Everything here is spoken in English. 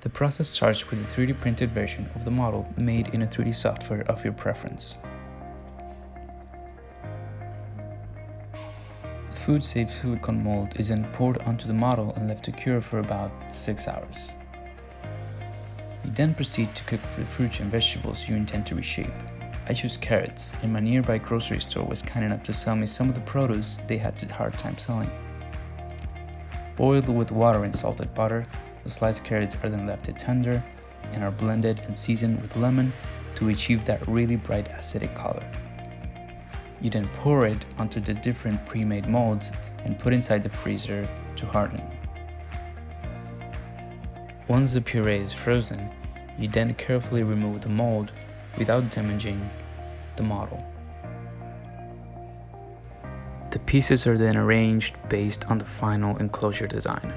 The process starts with a 3D printed version of the model made in a 3D software of your preference. The food-safe silicone mold is then poured onto the model and left to cure for about 6 hours. You then proceed to cook for the fruits and vegetables you intend to reshape. I choose carrots, and my nearby grocery store was kind enough to sell me some of the produce they had a hard time selling. Boiled with water and salted butter, the sliced carrots are then left to tender and are blended and seasoned with lemon to achieve that really bright acidic color. You then pour it onto the different pre-made molds and put inside the freezer to harden. Once the puree is frozen, you then carefully remove the mold without damaging the model. The pieces are then arranged based on the final enclosure design.